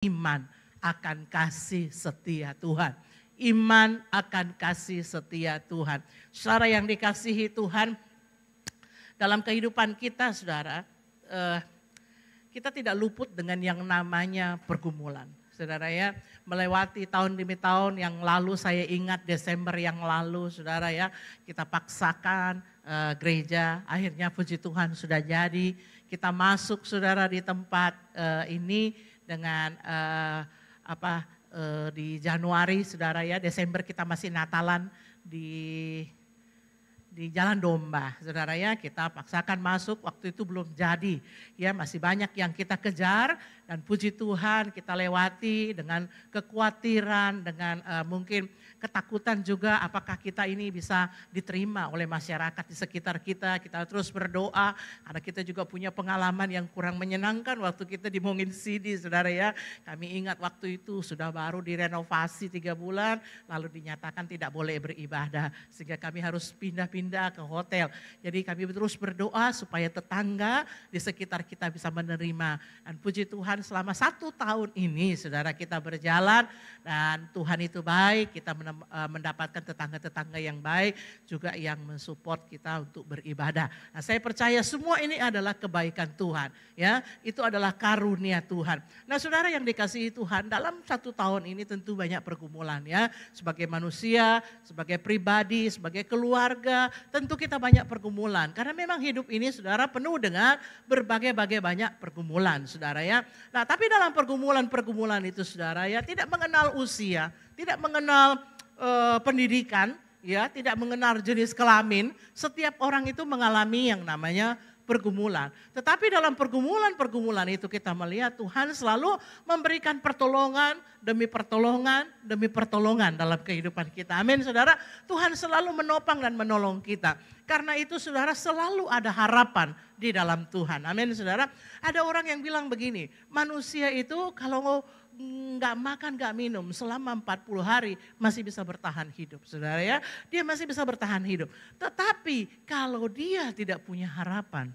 iman akan kasih setia Tuhan. Iman akan kasih setia Tuhan. Saudara yang dikasihi Tuhan, dalam kehidupan kita saudara, kita tidak luput dengan yang namanya pergumulan. Saudara ya, melewati tahun demi tahun yang lalu, saya ingat Desember yang lalu saudara ya, kita paksakan gereja, akhirnya puji Tuhan sudah jadi. Kita masuk saudara di tempat ini dengan di Januari saudara ya, Desember kita masih Natalan di Jalan Domba, saudara ya, kita paksakan masuk, waktu itu belum jadi, ya masih banyak yang kita kejar dan puji Tuhan kita lewati dengan kekhawatiran, dengan mungkin ketakutan juga apakah kita ini bisa diterima oleh masyarakat di sekitar kita. Kita terus berdoa karena kita juga punya pengalaman yang kurang menyenangkan waktu kita di Mongin Sidi saudara ya. Kami ingat waktu itu sudah baru direnovasi 3 bulan lalu dinyatakan tidak boleh beribadah sehingga kami harus pindah-pindah ke hotel. Jadi kami terus berdoa supaya tetangga di sekitar kita bisa menerima. Dan puji Tuhan selama 1 tahun ini saudara kita berjalan dan Tuhan itu baik, kita mendapatkan tetangga-tetangga yang baik juga yang mensupport kita untuk beribadah. Nah, saya percaya semua ini adalah kebaikan Tuhan, ya. Itu adalah karunia Tuhan. Nah, saudara yang dikasihi Tuhan, dalam 1 tahun ini tentu banyak pergumulan ya. Sebagai manusia, sebagai pribadi, sebagai keluarga, tentu kita banyak pergumulan. Karena memang hidup ini saudara penuh dengan berbagai-bagai banyak pergumulan, saudara ya. Nah, tapi dalam pergumulan-pergumulan itu saudara ya, tidak mengenal usia, tidak mengenal pendidikan, ya, tidak mengenal jenis kelamin, setiap orang itu mengalami yang namanya pergumulan. Tetapi dalam pergumulan-pergumulan itu kita melihat Tuhan selalu memberikan pertolongan demi pertolongan demi pertolongan dalam kehidupan kita. Amin saudara, Tuhan selalu menopang dan menolong kita. Karena itu saudara selalu ada harapan di dalam Tuhan. Amin saudara. Ada orang yang bilang begini, manusia itu kalau nggak makan, nggak minum selama 40 hari masih bisa bertahan hidup, saudara ya. Dia masih bisa bertahan hidup. Tetapi kalau dia tidak punya harapan,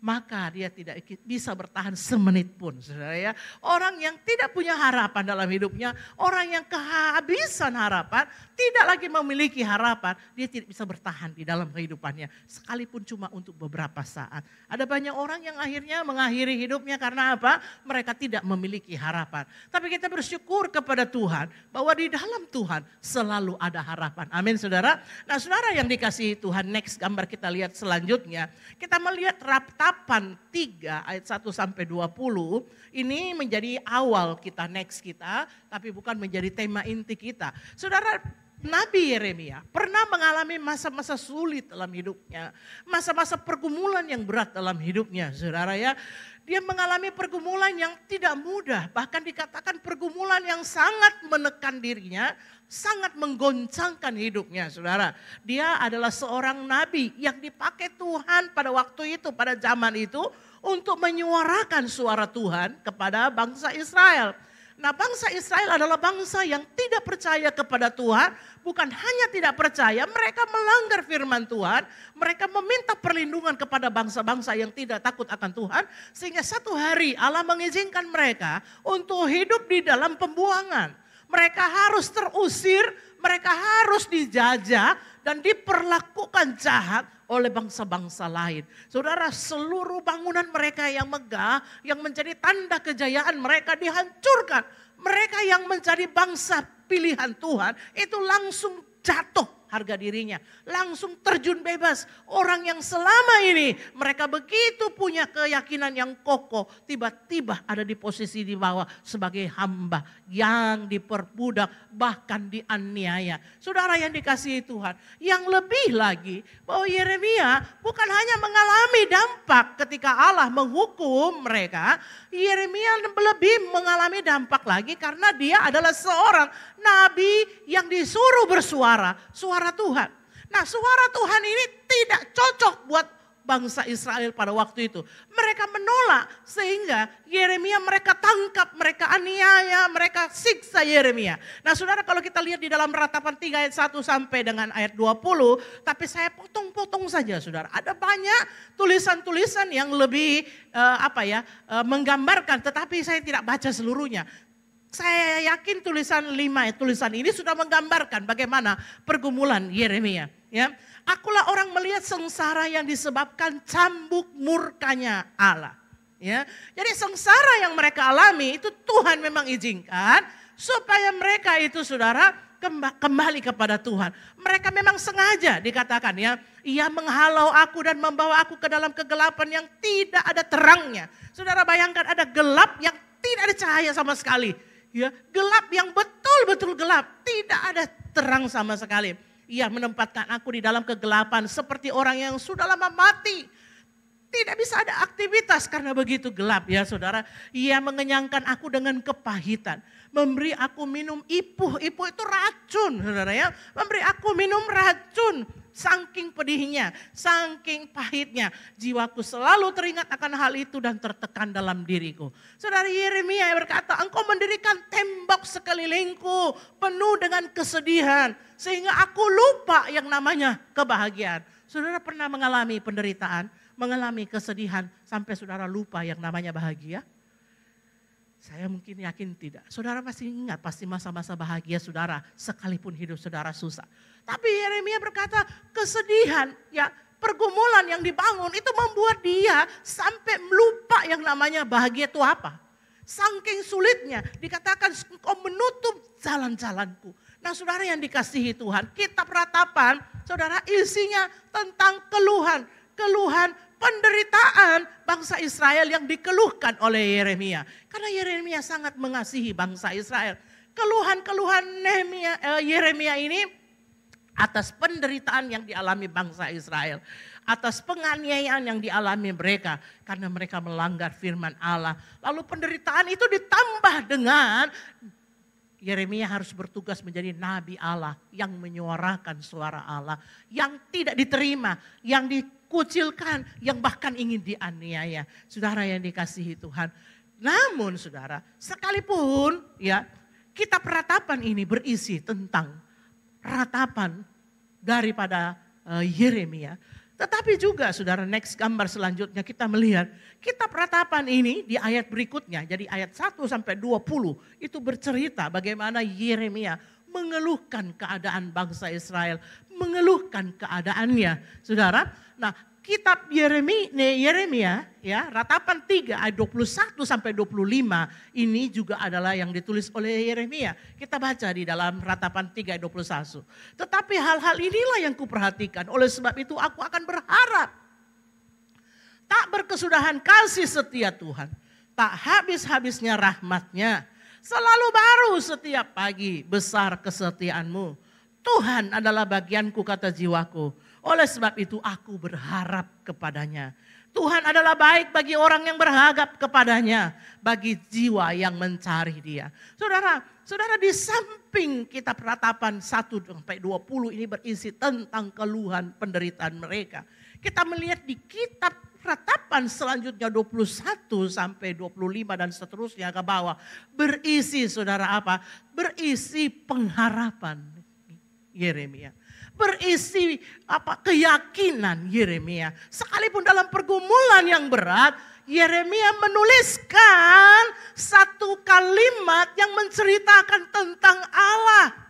maka dia tidak bisa bertahan semenit pun, saudara ya. Orang yang tidak punya harapan dalam hidupnya, orang yang kehabisan harapan, tidak lagi memiliki harapan, dia tidak bisa bertahan di dalam kehidupannya, sekalipun cuma untuk beberapa saat. Ada banyak orang yang akhirnya mengakhiri hidupnya karena apa? Mereka tidak memiliki harapan. Tapi kita bersyukur kepada Tuhan bahwa di dalam Tuhan selalu ada harapan. Amin saudara. Nah saudara yang dikasihi Tuhan, next gambar kita lihat selanjutnya. Kita melihat Ratapan 3 ayat 1 sampai 20 ini menjadi awal kita, next kita, tapi bukan menjadi tema inti kita. Saudara, Nabi Yeremia pernah mengalami masa-masa sulit dalam hidupnya, masa-masa pergumulan yang berat dalam hidupnya, saudara ya. Dia mengalami pergumulan yang tidak mudah, bahkan dikatakan pergumulan yang sangat menekan dirinya, sangat menggoncangkan hidupnya, saudara. Dia adalah seorang nabi yang dipakai Tuhan pada waktu itu, pada zaman itu, untuk menyuarakan suara Tuhan kepada bangsa Israel. Nah, bangsa Israel adalah bangsa yang tidak percaya kepada Tuhan, bukan hanya tidak percaya, mereka melanggar firman Tuhan, mereka meminta perlindungan kepada bangsa-bangsa yang tidak takut akan Tuhan, sehingga satu hari Allah mengizinkan mereka untuk hidup di dalam pembuangan. Mereka harus terusir, mereka harus dijajah dan diperlakukan jahat oleh bangsa-bangsa lain. Saudara, seluruh bangunan mereka yang megah, yang menjadi tanda kejayaan mereka dihancurkan. Mereka yang menjadi bangsa pilihan Tuhan itu langsung jatuh harga dirinya, langsung terjun bebas. Orang yang selama ini mereka begitu punya keyakinan yang kokoh, tiba-tiba ada di posisi di bawah sebagai hamba yang diperbudak, bahkan dianiaya. Saudara yang dikasihi Tuhan, yang lebih lagi bahwa Yeremia bukan hanya mengalami dampak ketika Allah menghukum mereka, Yeremia lebih mengalami dampak lagi karena dia adalah seorang nabi yang disuruh bersuara, suara Tuhan. Nah, suara Tuhan ini tidak cocok buat bangsa Israel pada waktu itu. Mereka menolak sehingga Yeremia mereka tangkap, mereka aniaya, mereka siksa Yeremia. Nah saudara, kalau kita lihat di dalam Ratapan 3 ayat 1 sampai dengan ayat 20, tapi saya potong-potong saja saudara. Ada banyak tulisan-tulisan yang lebih menggambarkan, tetapi saya tidak baca seluruhnya. Saya yakin tulisan ini sudah menggambarkan bagaimana pergumulan Yeremia. Ya, akulah orang melihat sengsara yang disebabkan cambuk murkanya Allah. Ya, jadi sengsara yang mereka alami itu Tuhan memang izinkan supaya mereka itu saudara kembali kepada Tuhan. Mereka memang sengaja dikatakan ya, ia menghalau aku dan membawa aku ke dalam kegelapan yang tidak ada terangnya. Saudara bayangkan ada gelap yang tidak ada cahaya sama sekali. Ya, gelap yang betul-betul gelap, tidak ada terang sama sekali. Ia menempatkan aku di dalam kegelapan seperti orang yang sudah lama mati. Tidak bisa ada aktivitas karena begitu gelap ya saudara. Ia mengenyangkan aku dengan kepahitan. Memberi aku minum ipuh. Ipuh itu racun saudara ya. Memberi aku minum racun. Saking pedihnya, saking pahitnya, jiwaku selalu teringat akan hal itu dan tertekan dalam diriku. Saudara, Yeremia berkata, engkau mendirikan tembok sekelilingku penuh dengan kesedihan. Sehingga aku lupa yang namanya kebahagiaan. Saudara pernah mengalami penderitaan, mengalami kesedihan sampai saudara lupa yang namanya bahagia? Saya mungkin yakin tidak. Saudara masih ingat pasti masa-masa bahagia saudara sekalipun hidup saudara susah. Tapi Yeremia berkata kesedihan, ya pergumulan yang dibangun itu membuat dia sampai lupa yang namanya bahagia itu apa. Saking sulitnya dikatakan engkau menutup jalan-jalanku. Nah saudara yang dikasihi Tuhan, kitab Ratapan saudara isinya tentang keluhan penderitaan bangsa Israel yang dikeluhkan oleh Yeremia. Karena Yeremia sangat mengasihi bangsa Israel. Keluhan-keluhan Yeremia ini atas penderitaan yang dialami bangsa Israel. Atas penganiayaan yang dialami mereka. Karena mereka melanggar firman Allah. Lalu penderitaan itu ditambah dengan Yeremia harus bertugas menjadi nabi Allah yang menyuarakan suara Allah. Yang tidak diterima, yang dikucilkan, yang bahkan ingin dianiaya. Saudara yang dikasihi Tuhan. Namun saudara, sekalipun ya kitab Ratapan ini berisi tentang ratapan daripada Yeremia. Tetapi juga saudara, next gambar selanjutnya kita melihat kitab Ratapan ini di ayat berikutnya. Jadi ayat 1 sampai 20 itu bercerita bagaimana Yeremia mengeluhkan keadaan bangsa Israel. Mengeluhkan keadaannya saudara. Nah kitab Yeremia ya Ratapan 3 ayat 21 sampai 25 ini juga adalah yang ditulis oleh Yeremia. Kita baca di dalam Ratapan 3 ayat 21. Tetapi hal-hal inilah yang kuperhatikan, oleh sebab itu aku akan berharap. Tak berkesudahan kasih setia Tuhan, tak habis-habisnya rahmatnya. Selalu baru setiap pagi, besar kesetiaanmu. Tuhan adalah bagianku kata jiwaku. Oleh sebab itu aku berharap kepadanya. Tuhan adalah baik bagi orang yang berharap kepadanya. Bagi jiwa yang mencari dia. Saudara di samping kitab Ratapan 1 sampai 20 ini berisi tentang keluhan penderitaan mereka. Kita melihat di kitab Ratapan selanjutnya 21 sampai 25 dan seterusnya ke bawah. Berisi saudara apa? Berisi pengharapan Yeremia. Berisi keyakinan Yeremia. Sekalipun dalam pergumulan yang berat, Yeremia menuliskan satu kalimat yang menceritakan tentang Allah.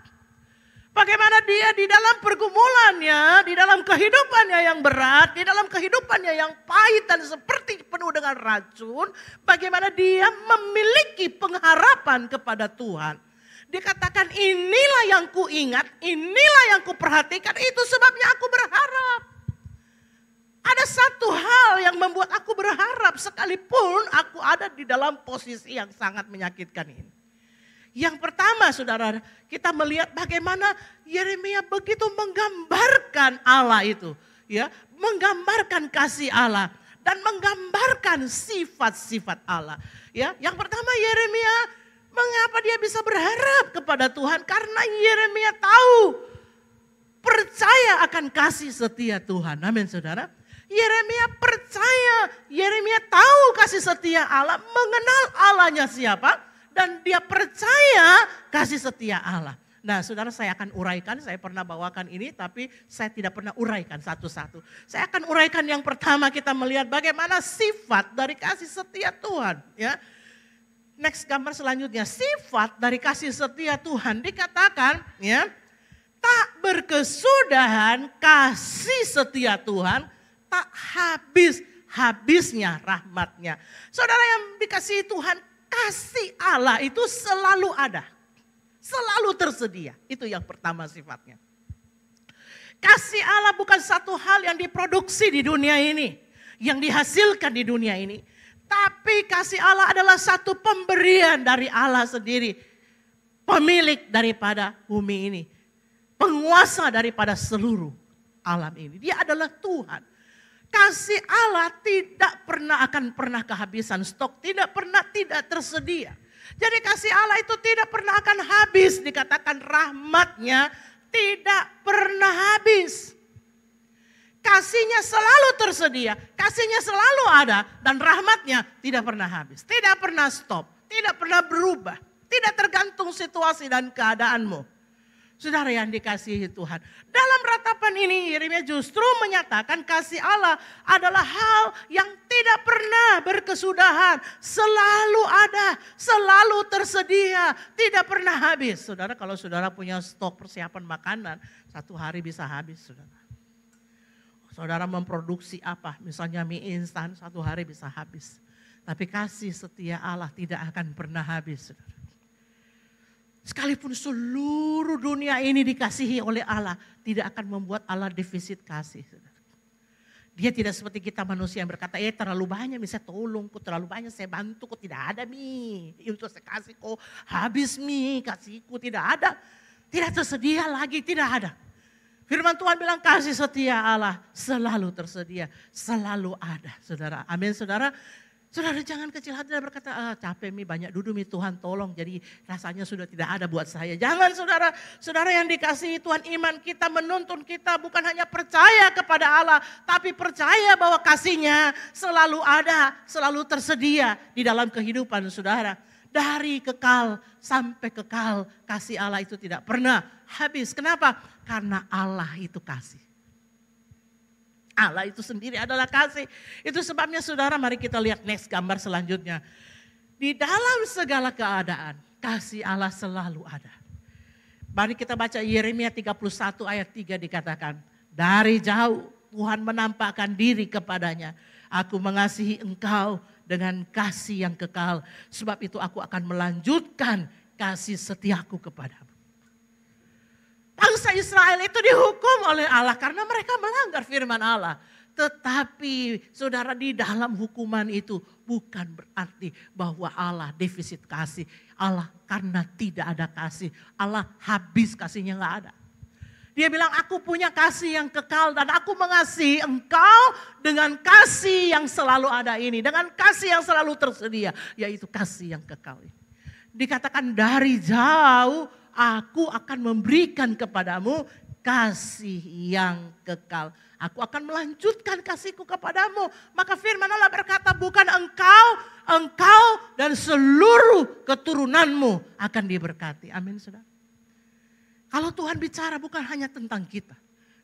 Bagaimana dia di dalam pergumulannya, di dalam kehidupannya yang berat, di dalam kehidupannya yang pahit dan seperti penuh dengan racun, bagaimana dia memiliki pengharapan kepada Tuhan. Dikatakan inilah yang ku ingat, inilah yang ku perhatikan, itu sebabnya aku berharap. Ada satu hal yang membuat aku berharap sekalipun aku ada di dalam posisi yang sangat menyakitkan ini. Yang pertama saudara, kita melihat bagaimana Yeremia begitu menggambarkan Allah itu. Ya, menggambarkan kasih Allah dan menggambarkan sifat-sifat Allah. Ya, yang pertama Yeremia, mengapa dia bisa berharap kepada Tuhan? Karena Yeremia tahu, percaya akan kasih setia Tuhan. Amin saudara. Yeremia percaya, Yeremia tahu kasih setia Allah, mengenal Allahnya siapa, dan dia percaya kasih setia Allah. Nah saudara, saya akan uraikan, saya pernah bawakan ini tapi saya tidak pernah uraikan satu-satu. Saya akan uraikan yang pertama, kita melihat bagaimana sifat dari kasih setia Tuhan. Ya. Next gambar selanjutnya, sifat dari kasih setia Tuhan dikatakan ya, tak berkesudahan kasih setia Tuhan, tak habisnya rahmatnya. Saudara yang dikasihi Tuhan, kasih Allah itu selalu ada. Selalu tersedia. Itu yang pertama sifatnya. Kasih Allah bukan satu hal yang diproduksi di dunia ini. Yang dihasilkan di dunia ini. Tapi kasih Allah adalah satu pemberian dari Allah sendiri. Pemilik daripada bumi ini. Penguasa daripada seluruh alam ini. Dia adalah Tuhan. Kasih Allah tidak akan pernah kehabisan stok. Tidak pernah tidak tersedia. Jadi kasih Allah itu tidak pernah akan habis. Dikatakan rahmatnya tidak pernah habis. Kasihnya selalu tersedia. Kasihnya selalu ada. Dan rahmatnya tidak pernah habis. Tidak pernah stop. Tidak pernah berubah. Tidak tergantung situasi dan keadaanmu. Saudara yang dikasihi Tuhan. Dalam ratapan ini Yeremia justru menyatakan kasih Allah adalah hal yang tidak pernah berkesudahan. Selalu ada, selalu tersedia, tidak pernah habis. Saudara, kalau saudara punya stok persiapan makanan, satu hari bisa habis saudara. Saudara memproduksi apa, misalnya mie instan, satu hari bisa habis. Tapi kasih setia Allah tidak akan pernah habis saudara. Sekalipun seluruh dunia ini dikasihi oleh Allah, tidak akan membuat Allah defisit kasih. Dia tidak seperti kita manusia yang berkata, terlalu banyak saya tolong, kok terlalu banyak saya bantu, kok tidak ada mie. Untuk saya kasih kok habis mie, kasihku tidak ada. Tidak tersedia lagi, tidak ada. Firman Tuhan bilang kasih setia Allah selalu tersedia, selalu ada saudara. Amin saudara. Saudara jangan kecil hati dan berkata, capek mi banyak duduk mi Tuhan tolong, jadi rasanya sudah tidak ada buat saya. Jangan saudara, saudara yang dikasihi Tuhan, iman kita menuntun kita bukan hanya percaya kepada Allah, tapi percaya bahwa kasihnya selalu ada, selalu tersedia di dalam kehidupan saudara. Dari kekal sampai kekal, kasih Allah itu tidak pernah habis. Kenapa? Karena Allah itu kasih. Allah itu sendiri adalah kasih. Itu sebabnya saudara, mari kita lihat next gambar selanjutnya. Di dalam segala keadaan, kasih Allah selalu ada. Mari kita baca Yeremia 31 ayat 3 dikatakan. Dari jauh Tuhan menampakkan diri kepadanya. Aku mengasihi engkau dengan kasih yang kekal. Sebab itu aku akan melanjutkan kasih setiaku kepadamu. Bangsa Israel itu dihukum oleh Allah karena mereka melanggar firman Allah. Tetapi saudara, di dalam hukuman itu bukan berarti bahwa Allah defisit kasih. Allah karena tidak ada kasih. Allah habis kasihnya, nggak ada. Dia bilang aku punya kasih yang kekal dan aku mengasihi engkau dengan kasih yang selalu ada ini. Dengan kasih yang selalu tersedia, yaitu kasih yang kekal ini. Dikatakan dari jauh aku akan memberikan kepadamu kasih yang kekal. Aku akan melanjutkan kasihku kepadamu. Maka firman Allah berkata bukan engkau dan seluruh keturunanmu akan diberkati. Amin saudara. Kalau Tuhan bicara bukan hanya tentang kita,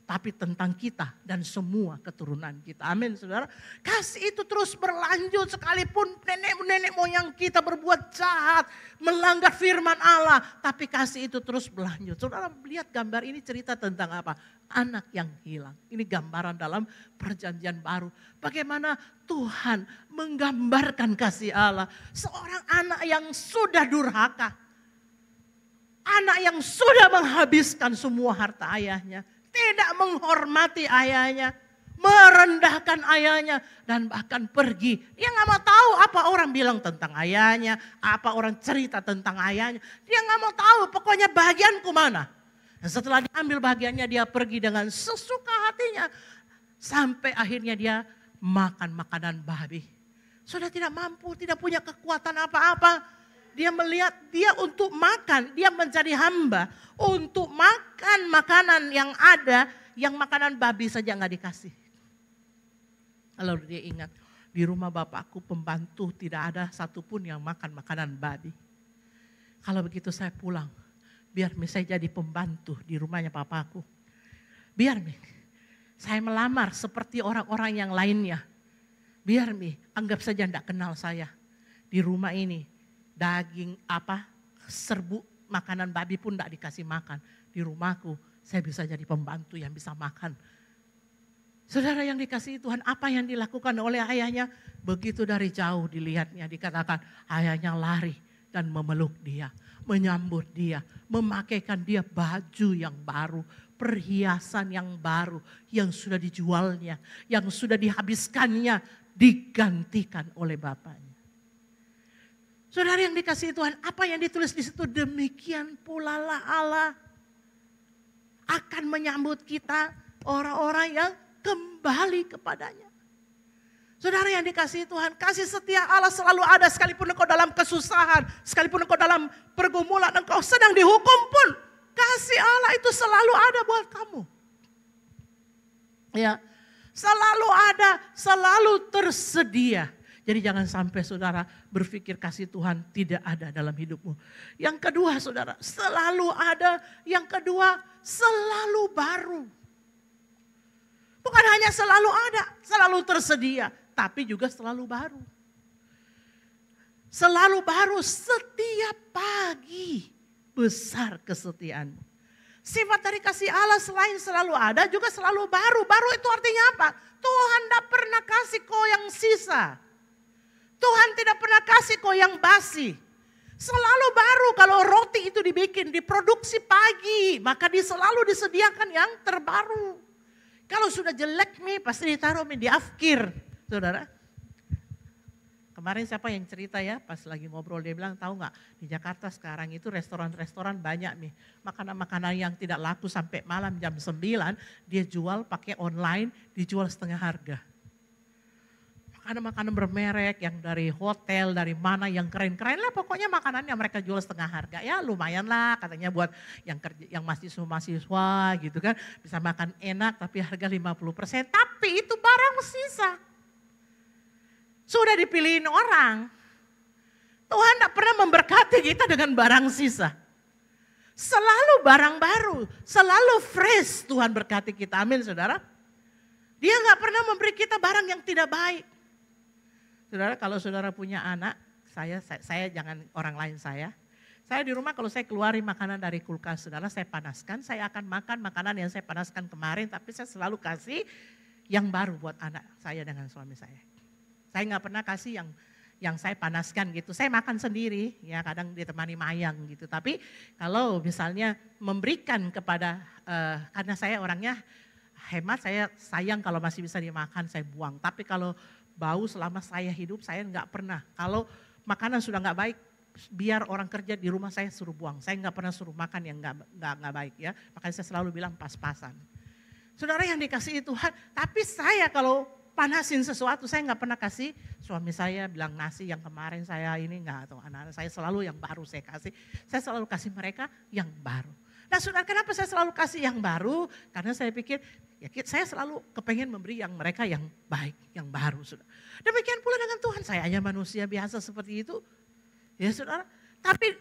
tapi tentang kita dan semua keturunan kita. Amin saudara. Kasih itu terus berlanjut sekalipun nenek moyang kita berbuat jahat, melanggar firman Allah. Tapi kasih itu terus berlanjut. Saudara lihat gambar ini cerita tentang apa? Anak yang hilang. Ini gambaran dalam perjanjian baru. Bagaimana Tuhan menggambarkan kasih Allah. Seorang anak yang sudah durhaka. Anak yang sudah menghabiskan semua harta ayahnya. Tidak menghormati ayahnya, merendahkan ayahnya, dan bahkan pergi. Dia gak mau tahu apa orang bilang tentang ayahnya, apa orang cerita tentang ayahnya. Dia gak mau tahu, pokoknya bagianku mana. Dan setelah diambil bagiannya, dia pergi dengan sesuka hatinya. Sampai akhirnya dia makan makanan babi. Sudah tidak mampu, tidak punya kekuatan apa-apa. Dia melihat dia untuk makan, dia menjadi hamba. Untuk makan makanan yang ada, yang makanan babi saja nggak dikasih. Lalu dia ingat, di rumah bapakku pembantu tidak ada satupun yang makan makanan babi. Kalau begitu saya pulang, biar saya jadi pembantu di rumahnya papaku. Biar saya melamar seperti orang-orang yang lainnya. Biar anggap saja tidak kenal saya. Di rumah ini daging serbu makanan babi pun tidak dikasih makan. Di rumahku saya bisa jadi pembantu yang bisa makan. Saudara yang dikasihi Tuhan, apa yang dilakukan oleh ayahnya? Begitu dari jauh dilihatnya, dikatakan ayahnya lari dan memeluk dia, menyambut dia, memakaikan dia baju yang baru, perhiasan yang baru yang sudah dijualnya, yang sudah dihabiskannya, digantikan oleh bapaknya. Saudara yang dikasihi Tuhan, apa yang ditulis di situ? Demikian pula lah Allah akan menyambut kita, orang-orang yang kembali kepadanya. Saudara yang dikasihi Tuhan, kasih setia Allah selalu ada sekalipun engkau dalam kesusahan, sekalipun engkau dalam pergumulan, engkau sedang dihukum pun, kasih Allah itu selalu ada buat kamu. Ya, selalu ada, selalu tersedia. Jadi jangan sampai saudara berpikir kasih Tuhan tidak ada dalam hidupmu. Yang kedua saudara, selalu ada. Yang kedua, selalu baru. Bukan hanya selalu ada, selalu tersedia, tapi juga selalu baru. Selalu baru setiap pagi, besar kesetiaanmu. Sifat dari kasih Allah selain selalu ada, juga selalu baru. Baru itu artinya apa? Tuhan tidak pernah kasih kau yang sisa. Tuhan tidak pernah kasih kau yang basi. Selalu baru kalau roti itu dibikin, diproduksi pagi, maka selalu disediakan yang terbaru. Kalau sudah jelek pasti ditaruh di afkir, saudara. Kemarin siapa yang cerita ya, pas lagi ngobrol dia bilang, tahu nggak di Jakarta sekarang itu restoran-restoran banyak makanan-makanan yang tidak laku sampai malam jam 9, dia jual pakai online, dijual setengah harga. Makanan-makanan bermerek yang dari hotel, dari mana yang keren-keren lah, pokoknya makanan yang mereka jual setengah harga. Ya lumayan lah katanya buat yang kerja, yang mahasiswa gitu kan, bisa makan enak tapi harga 50%. Tapi itu barang sisa. Sudah dipilihin orang. Tuhan tidak pernah memberkati kita dengan barang sisa. Selalu barang baru, selalu fresh Tuhan berkati kita. Amin saudara. Dia nggak pernah memberi kita barang yang tidak baik. Saudara, kalau saudara punya anak, saya jangan orang lain saya. Saya di rumah kalau saya keluarin makanan dari kulkas, saudara, saya panaskan, saya akan makan makanan yang saya panaskan kemarin, tapi saya selalu kasih yang baru buat anak saya dengan suami saya. Saya nggak pernah kasih yang saya panaskan gitu. Saya makan sendiri, ya kadang ditemani mayang gitu. Tapi kalau misalnya memberikan kepada, karena saya orangnya hemat, saya sayang kalau masih bisa dimakan, saya buang. Tapi kalau bau selama saya hidup, saya nggak pernah. Kalau makanan sudah nggak baik, biar orang kerja di rumah saya suruh buang. Saya nggak pernah suruh makan yang nggak baik ya. Makanya saya selalu bilang pas-pasan. Saudara yang dikasihi Tuhan, tapi saya kalau panasin sesuatu, saya nggak pernah kasih suami saya bilang nasi yang kemarin saya ini nggak, atau anak-anak saya selalu yang baru saya kasih. Saya selalu kasih mereka yang baru. Nah saudara, kenapa saya selalu kasih yang baru? Karena saya pikir, ya saya selalu kepengen memberi yang mereka yang baik, yang baru. Saudara. Demikian pula dengan Tuhan, saya hanya manusia biasa seperti itu. Ya saudara, tapi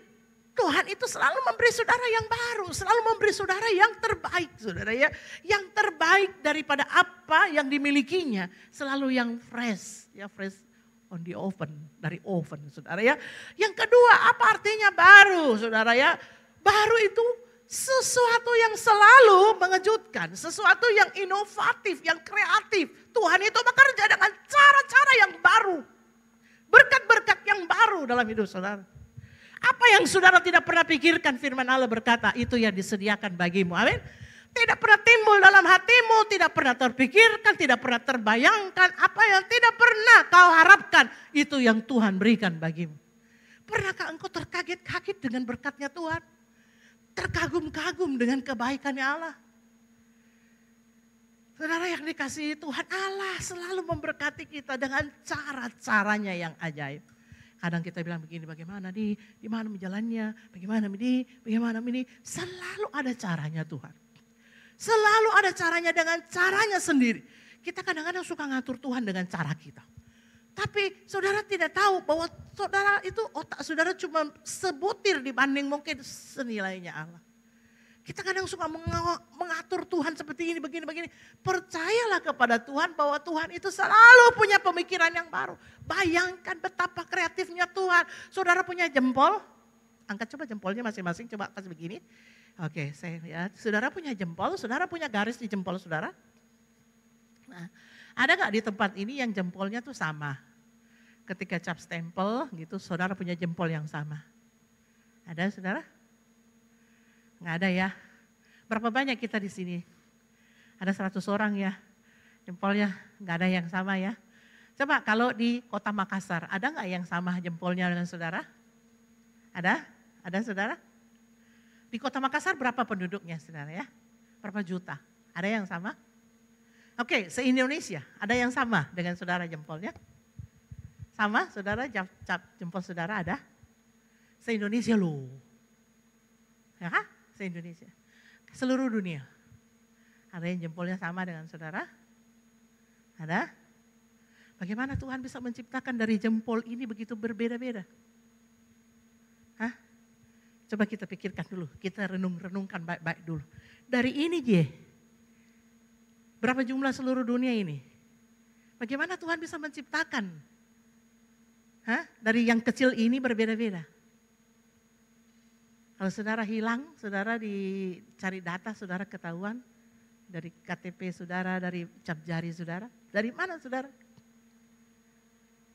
Tuhan itu selalu memberi saudara yang baru, selalu memberi saudara yang terbaik saudara ya. Yang terbaik daripada apa yang dimilikinya, selalu yang fresh, ya fresh on the oven, dari oven saudara ya. Yang kedua, apa artinya baru saudara ya? Baru itu sesuatu yang selalu mengejutkan, sesuatu yang inovatif, yang kreatif. Tuhan itu bekerja dengan cara-cara yang baru. Berkat-berkat yang baru dalam hidup saudara. Apa yang saudara tidak pernah pikirkan, firman Allah berkata, itu yang disediakan bagimu. Amin. Tidak pernah timbul dalam hatimu, tidak pernah terpikirkan, tidak pernah terbayangkan. Apa yang tidak pernah kau harapkan, itu yang Tuhan berikan bagimu. Pernahkah engkau terkaget-kaget dengan berkatnya Tuhan? Terkagum-kagum dengan kebaikannya Allah. Saudara yang dikasihi Tuhan, Allah selalu memberkati kita dengan cara-caranya yang ajaib. Kadang kita bilang begini, bagaimana nih, di mana jalannya, bagaimana ini, selalu ada caranya Tuhan. Selalu ada caranya dengan caranya sendiri. Kita kadang-kadang suka ngatur Tuhan dengan cara kita. Tapi saudara tidak tahu bahwa saudara itu otak saudara cuma sebutir dibanding mungkin senilainya Allah. Kita kadang suka mengatur Tuhan seperti ini, begini. Percayalah kepada Tuhan bahwa Tuhan itu selalu punya pemikiran yang baru. Bayangkan betapa kreatifnya Tuhan. Saudara punya jempol, angkat coba jempolnya masing-masing, coba kasih begini. Oke, saya lihat. Saudara punya jempol, saudara punya garis di jempol saudara. Nah, ada gak di tempat ini yang jempolnya tuh sama? Ketika cap stempel gitu, saudara punya jempol yang sama. Ada saudara? Nggak ada ya. Berapa banyak kita di sini? Ada 100 orang ya. Jempolnya nggak ada yang sama ya. Coba kalau di kota Makassar, ada nggak yang sama jempolnya dengan saudara? Ada? Ada saudara? Di kota Makassar berapa penduduknya saudara ya? Berapa juta? Ada yang sama? Oke, se-Indonesia ada yang sama dengan saudara jempolnya? Sama saudara, cap jempol saudara ada? Se-Indonesia loh. Ya, se-Indonesia. Seluruh dunia. Ada yang jempolnya sama dengan saudara? Ada? Bagaimana Tuhan bisa menciptakan dari jempol ini begitu berbeda-beda? Hah? Coba kita pikirkan dulu, kita renungkan baik-baik dulu. Dari ini berapa jumlah seluruh dunia ini? Bagaimana Tuhan bisa menciptakan? Dari yang kecil ini berbeda-beda. Kalau saudara hilang, saudara dicari data, saudara ketahuan. Dari KTP saudara, dari cap jari saudara. Dari mana saudara?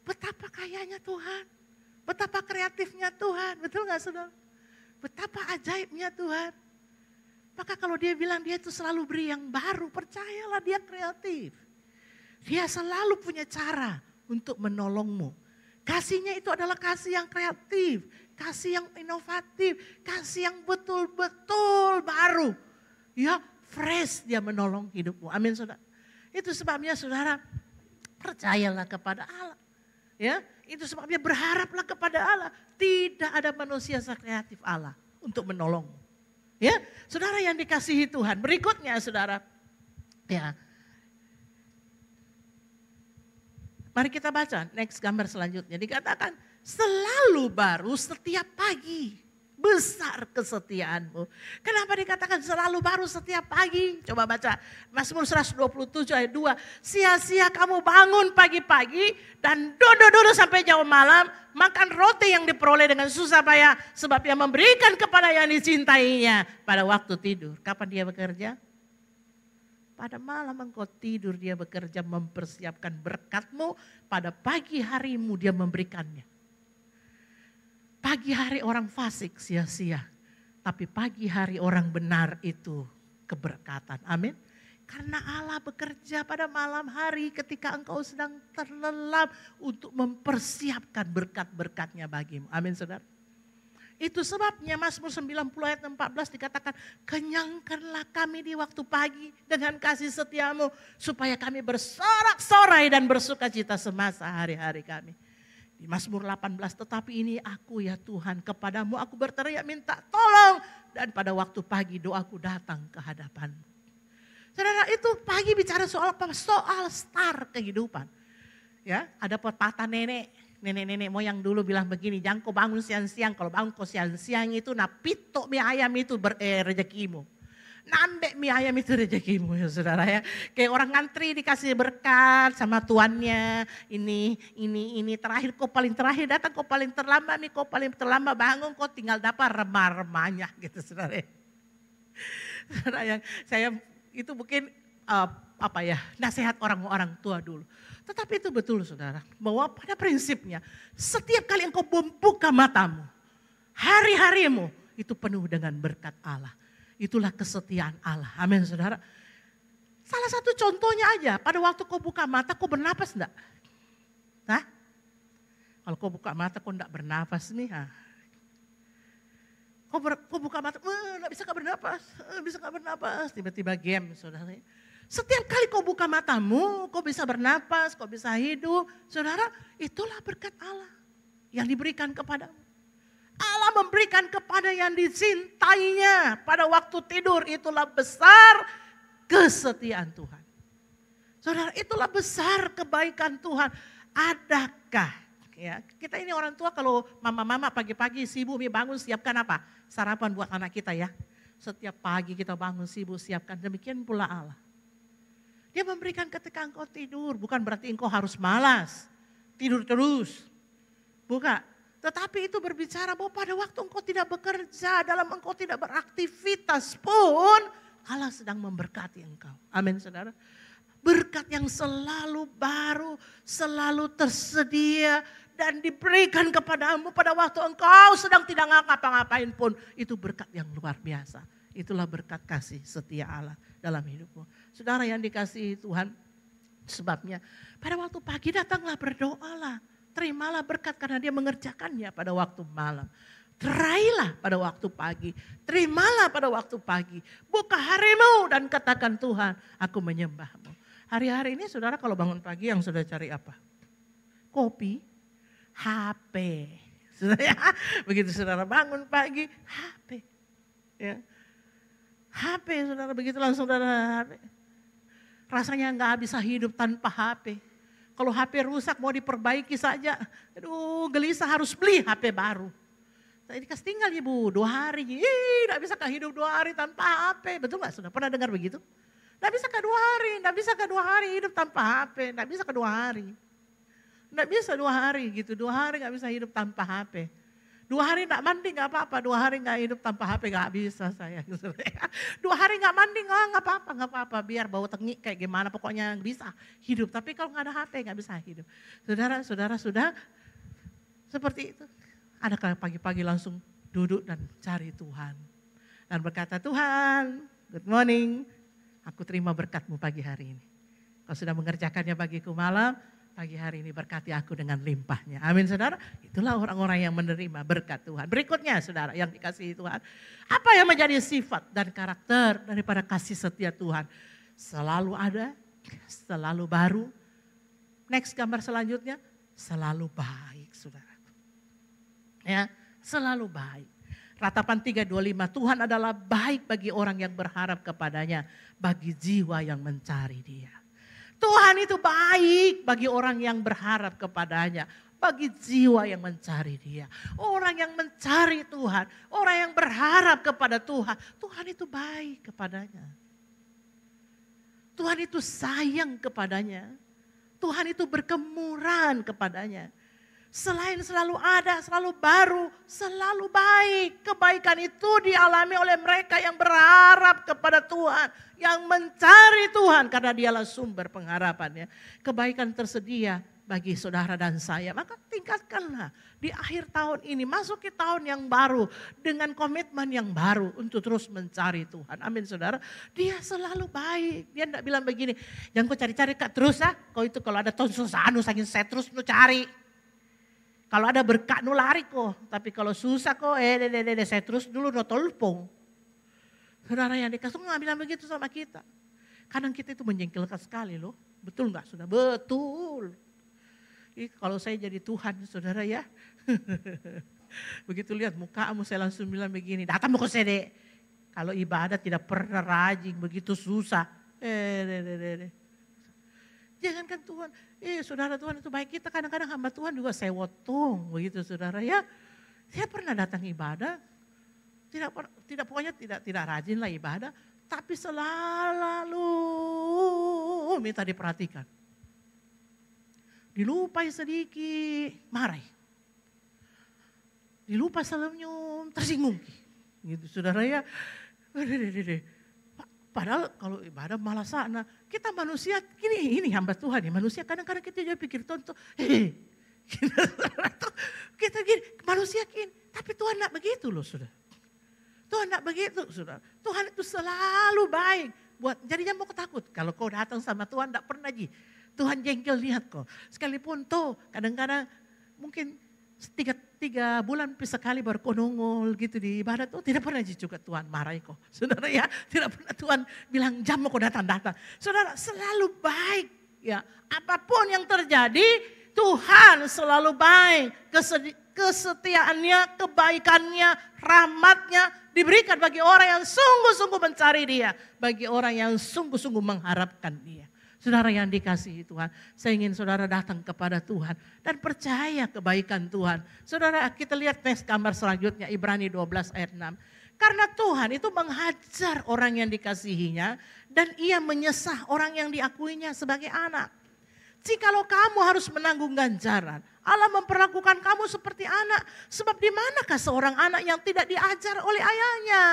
Betapa kayanya Tuhan. Betapa kreatifnya Tuhan. Betul gak saudara? Betapa ajaibnya Tuhan. Maka kalau dia bilang dia itu selalu beri yang baru, percayalah dia kreatif. Dia selalu punya cara untuk menolongmu. Kasihnya itu adalah kasih yang kreatif, kasih yang inovatif, kasih yang betul-betul baru. Ya, fresh dia menolong hidupmu. Amin saudara. Itu sebabnya saudara percayalah kepada Allah. Ya, itu sebabnya berharaplah kepada Allah. Tidak ada manusia sekreatif Allah untuk menolongmu. Ya, saudara yang dikasihi Tuhan. Berikutnya saudara, ya. Mari kita baca next gambar selanjutnya. Dikatakan selalu baru setiap pagi. Besar kesetiaanmu. Kenapa dikatakan selalu baru setiap pagi? Coba baca Mazmur 127 ayat 2. Sia-sia kamu bangun pagi-pagi dan duduk-duduk sampai jauh malam. Makan roti yang diperoleh dengan susah payah. Sebab dia memberikan kepada yang dicintainya pada waktu tidur. Kapan dia bekerja? Pada malam engkau tidur dia bekerja mempersiapkan berkatmu. Pada pagi harimu dia memberikannya. Pagi hari orang fasik sia-sia. Tapi pagi hari orang benar itu keberkatan. Amin. Karena Allah bekerja pada malam hari ketika engkau sedang terlelap untuk mempersiapkan berkat-berkatnya bagimu. Amin saudara. Itu sebabnya Mazmur 90 ayat 14 dikatakan, kenyangkanlah kami di waktu pagi dengan kasih setiamu, supaya kami bersorak-sorai dan bersuka cita semasa hari-hari kami. Di Mazmur 18, tetapi ini aku ya Tuhan, kepadamu aku berteriak minta tolong, dan pada waktu pagi doaku datang ke hadapanmu. Saudara, itu pagi bicara soal apa? Soal star kehidupan. Ya, ada pepatah nenek moyang dulu bilang begini, jangan kau bangun siang-siang, kalau bangun kau siang-siang itu napito mie ayam itu rezekimu. Nambek mie ayam itu rezekimu ya saudara ya. Kayak orang ngantri dikasih berkat sama tuannya, ini terakhir kau paling terakhir datang, kau paling terlambat nih, kau paling terlambat bangun, kau tinggal dapat remah-remahnya gitu saudara. Saudara yang saya itu mungkin nasihat orang-orang tua dulu. Tetapi itu betul saudara, bahwa pada prinsipnya setiap kali engkau membuka matamu, hari-harimu itu penuh dengan berkat Allah. Itulah kesetiaan Allah, amin saudara. Salah satu contohnya aja, pada waktu kau buka mata kau bernapas enggak? Hah? Kalau kau buka mata kau enggak bernapas nih. Kau buka mata, enggak bisa enggak bernapas, tiba-tiba game saudara. Setiap kali kau buka matamu, kau bisa bernapas, kau bisa hidup. Saudara, itulah berkat Allah yang diberikan kepadamu. Allah memberikan kepada yang dicintainya pada waktu tidur. Itulah besar kesetiaan Tuhan. Saudara, itulah besar kebaikan Tuhan. Adakah? Ya, kita ini orang tua kalau mama-mama pagi-pagi sibuk bangun siapkan apa? Sarapan buat anak kita ya. Setiap pagi kita bangun sibuk siapkan. Demikian pula Allah. Dia memberikan ketika engkau tidur. Bukan berarti engkau harus malas. Tidur terus. Bukan. Tetapi itu berbicara bahwa pada waktu engkau tidak bekerja, dalam engkau tidak beraktivitas pun, Allah sedang memberkati engkau. Amin saudara. Berkat yang selalu baru, selalu tersedia dan diberikan kepadamu pada waktu engkau sedang tidak ngapa-ngapain pun. Itu berkat yang luar biasa. Itulah berkat kasih setia Allah dalam hidupmu. Saudara yang dikasihi Tuhan, sebabnya pada waktu pagi datanglah berdoalah. Terimalah berkat karena dia mengerjakannya pada waktu malam. Raihlah pada waktu pagi, terimalah pada waktu pagi. Buka harimu dan katakan Tuhan, aku menyembahmu. Hari-hari ini saudara kalau bangun pagi yang sudah cari apa? Kopi, HP. Saudara, begitu saudara bangun pagi, HP. Ya. HP saudara, begitu langsung saudara HP. Rasanya nggak bisa hidup tanpa HP. Kalau HP rusak mau diperbaiki saja, aduh gelisah harus beli HP baru. Tadi kasih tinggal ibu 2 hari, tidak bisa hidup 2 hari tanpa HP. Betul gak? Sudah pernah dengar begitu? Tidak bisa 2 hari, tidak bisa 2 hari hidup tanpa HP. Tidak bisa 2 hari. Tidak bisa 2 hari gitu, 2 hari gak bisa hidup tanpa HP. 2 hari gak mandi gak apa-apa, 2 hari gak hidup tanpa HP gak bisa saya. 2 hari gak mandi gak apa-apa, biar bau tengik kayak gimana pokoknya bisa hidup. Tapi kalau gak ada HP gak bisa hidup. Saudara sudah seperti itu. Adakah pagi-pagi langsung duduk dan cari Tuhan. Dan berkata, Tuhan good morning, aku terima berkat-Mu pagi hari ini. Kau sudah mengerjakannya bagiku malam, pagi hari ini berkati aku dengan limpahnya. Amin saudara. Itulah orang-orang yang menerima berkat Tuhan. Berikutnya saudara yang dikasihi Tuhan. Apa yang menjadi sifat dan karakter daripada kasih setia Tuhan? Selalu ada, selalu baru. Next gambar selanjutnya, selalu baik saudara. Ya, selalu baik. Ratapan 3:25, Tuhan adalah baik bagi orang yang berharap kepadanya, bagi jiwa yang mencari Dia. Tuhan itu baik bagi orang yang berharap kepadanya, bagi jiwa yang mencari Dia. Orang yang mencari Tuhan, orang yang berharap kepada Tuhan, Tuhan itu baik kepadanya. Tuhan itu sayang kepadanya. Tuhan itu berkemurahan kepadanya. Selain selalu ada, selalu baru, selalu baik. Kebaikan itu dialami oleh mereka yang berharap kepada Tuhan. Yang mencari Tuhan karena Dialah sumber pengharapannya. Kebaikan tersedia bagi saudara dan saya. Maka tingkatkanlah di akhir tahun ini. Masuki tahun yang baru dengan komitmen yang baru untuk terus mencari Tuhan. Amin saudara. Dia selalu baik. Dia tidak bilang begini, jangan kau cari-cari kak terus ah. Kau itu kalau ada tahun susah, saking saya terus nu cari. Kalau ada berkat nu lari kok, tapi kalau susah kok, saya terus dulu no telepon. Saudara yang dikasih nggak bilang begitu sama kita. Kadang kita itu menjengkelkan sekali loh, betul nggak? Sudah betul. Kalau saya jadi Tuhan, saudara ya, begitu lihat mukamu saya langsung bilang begini, datang mau ke sede. Kalau ibadah tidak pernah rajin, begitu susah. Jangankan Tuhan, saudara Tuhan itu baik, kita kadang-kadang hamba Tuhan juga sewotong begitu saudara ya. Saya pernah datang ibadah, pokoknya tidak rajin lah ibadah, tapi selalu minta diperhatikan. Dilupai sedikit, marah. Dilupa senyum, tersinggung. Gitu saudara ya. Padahal kalau ibadah malah sana, kita manusia, ini hamba Tuhan ya, manusia kadang-kadang kita juga pikir tonton, kita gini, manusia gini, tapi Tuhan enggak begitu loh saudara. Tuhan enggak begitu saudara, Tuhan itu selalu baik. Jadinya mau takut, kalau kau datang sama Tuhan enggak pernah Tuhan jengkel lihat kok. Sekalipun tuh kadang-kadang mungkin 3 bulan sekali baru kau nongol gitu di ibadat. Oh tidak pernah juga Tuhan marah kok. Saudara ya, tidak pernah Tuhan bilang jam mau kau datang-datang. Saudara selalu baik ya. Apapun yang terjadi Tuhan selalu baik. Kesetiaannya, kebaikannya, rahmatnya diberikan bagi orang yang sungguh-sungguh mencari Dia. Bagi orang yang sungguh-sungguh mengharapkan Dia. Saudara yang dikasihi Tuhan, saya ingin saudara datang kepada Tuhan dan percaya kebaikan Tuhan. Saudara, kita lihat teks gambar selanjutnya, Ibrani 12 ayat 6. Karena Tuhan itu menghajar orang yang dikasihinya dan ia menyesah orang yang diakuinya sebagai anak. Jikalau kamu harus menanggung ganjaran, Allah memperlakukan kamu seperti anak. Sebab di manakah seorang anak yang tidak diajar oleh ayahnya?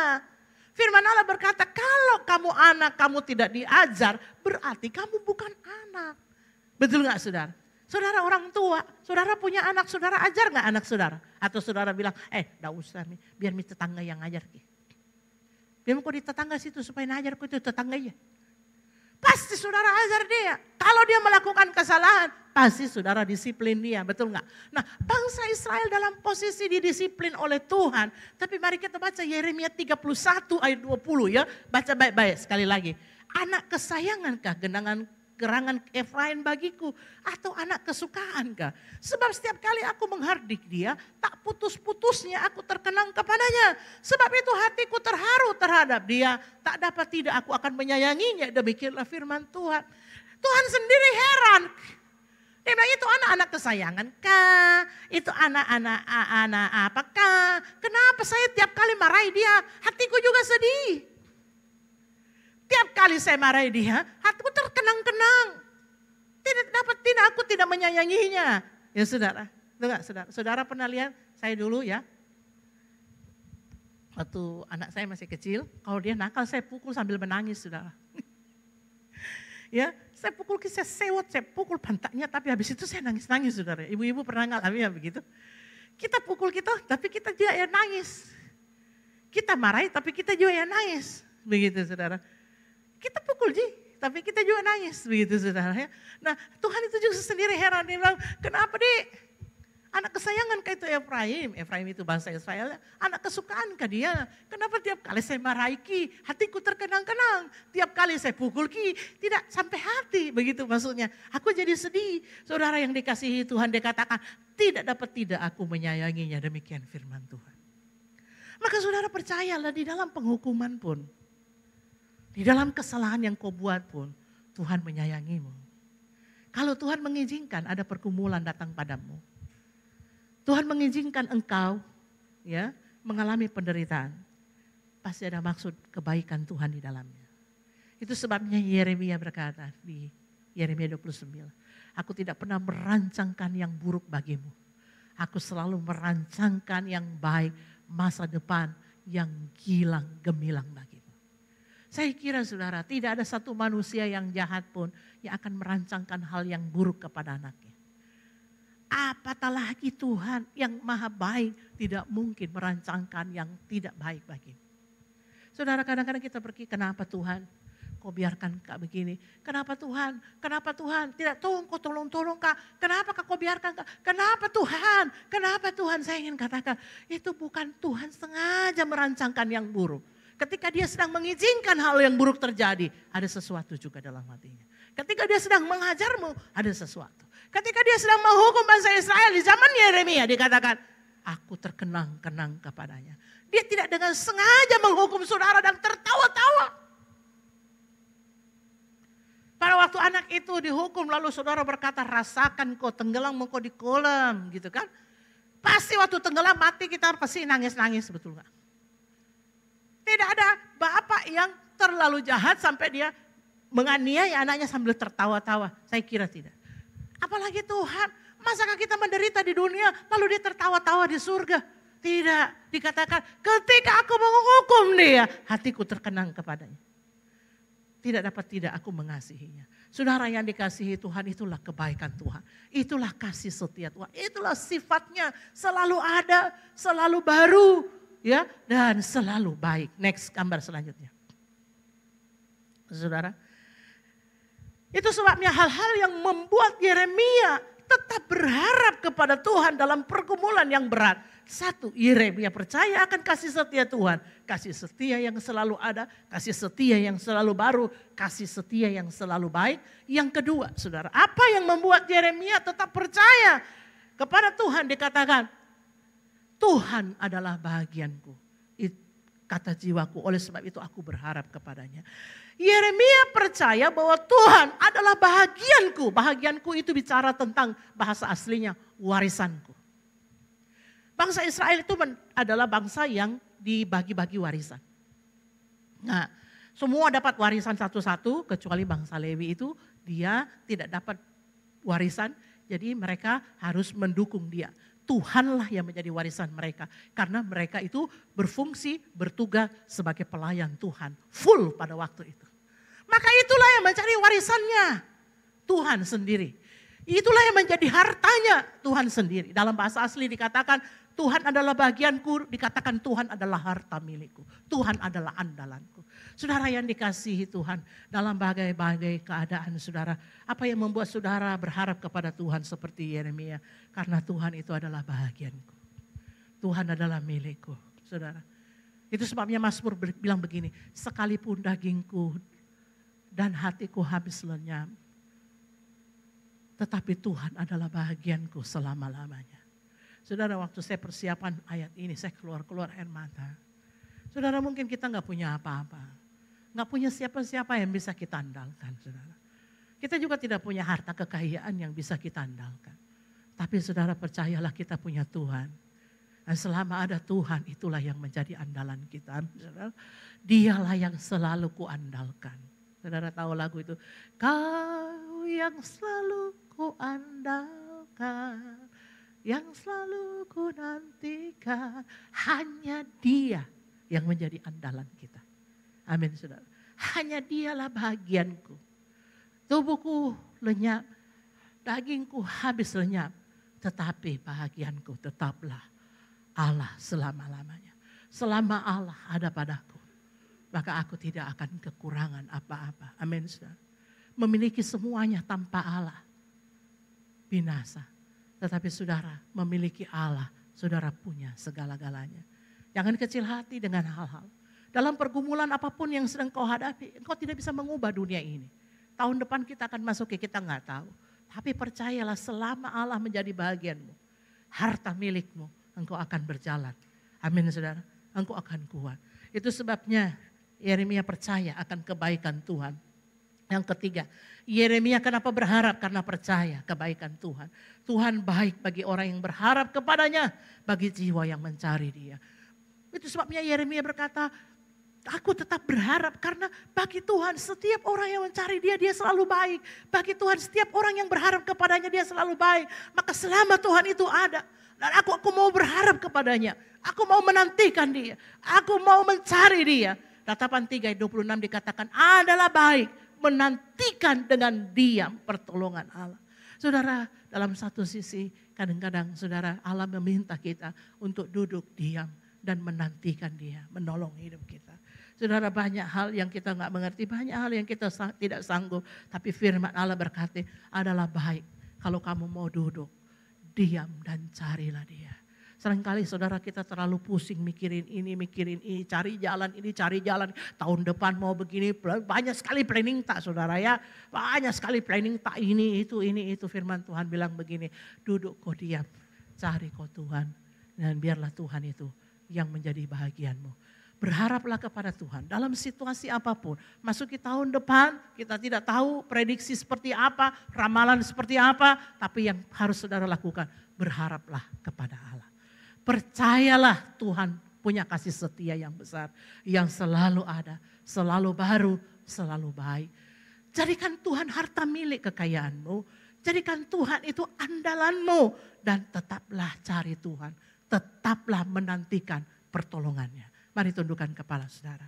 Firman Allah berkata, kalau kamu anak, kamu tidak diajar, berarti kamu bukan anak. Betul gak saudara? Saudara orang tua, saudara punya anak, saudara ajar gak anak saudara? Atau saudara bilang, gak usah nih, biar tetangga yang ngajar. Biar kok di tetangga situ supaya ngajar kok itu tetangganya. Pasti saudara ajar dia. Kalau dia melakukan kesalahan, pasti saudara disiplin dia, betul nggak? Nah, bangsa Israel dalam posisi didisiplin oleh Tuhan. Tapi mari kita baca Yeremia 31 ayat 20 ya. Baca baik-baik sekali lagi. Anak kesayangankah gerangan Efraim bagiku atau anak kesukaankah? Sebab setiap kali aku menghardik dia, tak putus-putusnya aku terkenang kepadanya. Sebab itu hatiku terharu terhadap dia, tak dapat tidak aku akan menyayanginya. Demikianlah firman Tuhan. Tuhan sendiri heran. Dia bilang itu anak-anak kesayangankah? Itu anak-anak apakah? Kenapa saya tiap kali marahi dia, hatiku juga sedih. Tiap kali saya marahi dia, hatiku terkenang-kenang. Tidak aku tidak menyayanginya. Ya saudara, enggak saudara. Saudara pernah lihat saya dulu ya. Waktu anak saya masih kecil, kalau dia nakal saya pukul sambil menangis saudara. Ya, saya pukul, saya sewot, saya pukul pantatnya, tapi habis itu saya nangis-nangis saudara. Ibu-ibu pernah ngalami ya begitu? Kita pukul tapi kita juga ya nangis. Kita marahi tapi kita juga ya nangis. Begitu saudara. Kita pukul tapi kita juga nangis begitu saudara ya. Nah Tuhan itu juga sendiri heran, dia bilang kenapa anak kesayangan kayak itu Efraim itu bangsa Israel, anak kesukaan kah dia? Kenapa tiap kali saya marahi hatiku terkenang-kenang, tiap kali saya pukul tidak sampai hati, begitu maksudnya. Aku jadi sedih. Saudara yang dikasihi Tuhan, dia katakan tidak aku menyayanginya, demikian firman Tuhan. Maka saudara percayalah di dalam penghukuman pun, di dalam kesalahan yang kau buat pun, Tuhan menyayangimu. Kalau Tuhan mengizinkan ada pergumulan datang padamu, Tuhan mengizinkan engkau ya mengalami penderitaan, pasti ada maksud kebaikan Tuhan di dalamnya. Itu sebabnya Yeremia berkata di Yeremia 29, aku tidak pernah merancangkan yang buruk bagimu. Aku selalu merancangkan yang baik, masa depan yang gemilang bagimu. Saya kira saudara, tidak ada satu manusia yang jahat pun yang akan merancangkan hal yang buruk kepada anaknya. Apatah lagi Tuhan yang maha baik tidak mungkin merancangkan yang tidak baik bagimu. Saudara, kadang-kadang kita pergi, kenapa Tuhan kau biarkan Kak begini? Kenapa Tuhan? Kenapa Tuhan? Tidak kau tolong Kak. Kenapa Kak kau biarkan Kak? Kenapa Tuhan? Kenapa Tuhan? Saya ingin katakan, itu bukan Tuhan sengaja merancangkan yang buruk. Ketika dia sedang mengizinkan hal yang buruk terjadi, ada sesuatu juga dalam hatinya. Ketika dia sedang mengajarmu, ada sesuatu. Ketika dia sedang menghukum bangsa Israel di zaman Yeremia, dikatakan, aku terkenang-kenang kepadanya. Dia tidak dengan sengaja menghukum saudara dan tertawa-tawa. Pada waktu anak itu dihukum, lalu saudara berkata, rasakan kau tenggelam kau di kolam, gitu kan. Pasti waktu tenggelam mati kita pasti nangis-nangis, betul gak? Tidak ada bapak yang terlalu jahat sampai dia menganiaya anaknya sambil tertawa-tawa. Saya kira tidak. Apalagi Tuhan, masakah kita menderita di dunia lalu dia tertawa-tawa di surga? Tidak, dikatakan ketika aku menghukum dia, hatiku terkenang kepadanya. Tidak dapat tidak aku mengasihinya. Saudara yang dikasihi Tuhan, itulah kebaikan Tuhan. Itulah kasih setia Tuhan. Itulah sifatnya, selalu ada, selalu baru. Ya, dan selalu baik. Next, gambar selanjutnya. Saudara, itu sebabnya hal-hal yang membuat Yeremia tetap berharap kepada Tuhan dalam pergumulan yang berat. Satu, Yeremia percaya akan kasih setia Tuhan. Kasih setia yang selalu ada, kasih setia yang selalu baru, kasih setia yang selalu baik. Yang kedua, saudara, apa yang membuat Yeremia tetap percaya kepada Tuhan? Dikatakan, Tuhan adalah bahagianku. kata jiwaku. Oleh sebab itu aku berharap kepadanya. Yeremia percaya bahwa Tuhan adalah bahagianku. Bahagianku itu bicara tentang bahasa aslinya warisanku. Bangsa Israel itu adalah bangsa yang dibagi-bagi warisan. Nah, semua dapat warisan satu-satu kecuali bangsa Lewi itu dia tidak dapat warisan. Jadi mereka harus mendukung dia. Tuhanlah yang menjadi warisan mereka. Karena mereka itu berfungsi, bertugas sebagai pelayan Tuhan. Full pada waktu itu. Maka itulah yang mencari warisannya. Tuhan sendiri. Itulah yang menjadi hartanya Tuhan sendiri. Dalam bahasa asli dikatakan Tuhan adalah bagianku, dikatakan Tuhan adalah harta milikku. Tuhan adalah andalanku. Saudara yang dikasihi Tuhan dalam bagai-bagai keadaan saudara. Apa yang membuat saudara berharap kepada Tuhan seperti Yeremia? Karena Tuhan itu adalah bahagianku. Tuhan adalah milikku, saudara. Itu sebabnya Mazmur bilang begini, sekalipun dagingku dan hatiku habis lenyap, tetapi Tuhan adalah bahagianku selama-lamanya. Saudara, waktu saya persiapan ayat ini, saya keluar air mata. Saudara, mungkin kita nggak punya apa-apa. Nggak punya siapa-siapa yang bisa kita andalkan, saudara. Kita juga tidak punya harta kekayaan yang bisa kita andalkan. Tapi saudara percayalah kita punya Tuhan. Dan selama ada Tuhan itulah yang menjadi andalan kita. Saudara. Dialah yang selalu kuandalkan. Saudara tahu lagu itu. Kau yang selalu kuandalkan. Yang selalu ku nantikan. Hanya Dia yang menjadi andalan kita. Amin saudara. Hanya Dialah bahagianku. Tubuhku lenyap. Dagingku habis lenyap. Tetapi bahagianku tetaplah Allah selama-lamanya. Selama Allah ada padaku. Maka aku tidak akan kekurangan apa-apa. Amin saudara. Memiliki semuanya tanpa Allah. Binasa. Tetapi saudara memiliki Allah. Saudara punya segala-galanya. Jangan kecil hati dengan hal-hal. Dalam pergumulan apapun yang sedang kau hadapi, engkau tidak bisa mengubah dunia ini. Tahun depan kita akan masuk kita nggak tahu. Tapi percayalah selama Allah menjadi bahagianmu, harta milikmu, engkau akan berjalan. Amin saudara, engkau akan kuat. Itu sebabnya Yeremia percaya akan kebaikan Tuhan. Yang ketiga, Yeremia kenapa berharap? Karena percaya kebaikan Tuhan. Tuhan baik bagi orang yang berharap kepadanya, bagi jiwa yang mencari Dia. Itu sebabnya Yeremia berkata, aku tetap berharap karena bagi Tuhan setiap orang yang mencari Dia, Dia selalu baik. Bagi Tuhan setiap orang yang berharap kepadanya, Dia selalu baik. Maka selama Tuhan itu ada dan aku mau berharap kepadanya. Aku mau menantikan Dia. Aku mau mencari Dia. Tatapan 3 ayat 26 dikatakan adalah baik menantikan dengan diam pertolongan Allah. Saudara, dalam satu sisi kadang-kadang saudara Allah meminta kita untuk duduk diam dan menantikan Dia menolong hidup kita. Saudara, banyak hal yang kita nggak mengerti, banyak hal yang kita tidak sanggup. Tapi firman Allah berkata adalah baik kalau kamu mau duduk, diam dan carilah Dia. Seringkali saudara kita terlalu pusing mikirin ini, cari jalan ini, cari jalan. Tahun depan mau begini, banyak sekali planning tak saudara ya. Banyak sekali planning tak ini, itu. Firman Tuhan bilang begini, duduk kau diam, cari kau Tuhan. Dan biarlah Tuhan itu yang menjadi bahagianmu. Berharaplah kepada Tuhan dalam situasi apapun. Masuki tahun depan kita tidak tahu prediksi seperti apa, ramalan seperti apa. Tapi yang harus saudara lakukan, berharaplah kepada Allah. Percayalah Tuhan punya kasih setia yang besar. Yang selalu ada, selalu baru, selalu baik. Jadikan Tuhan harta milik kekayaanmu. Jadikan Tuhan itu andalanmu. Dan tetaplah cari Tuhan. Tetaplah menantikan pertolongannya. Mari tundukkan kepala saudara.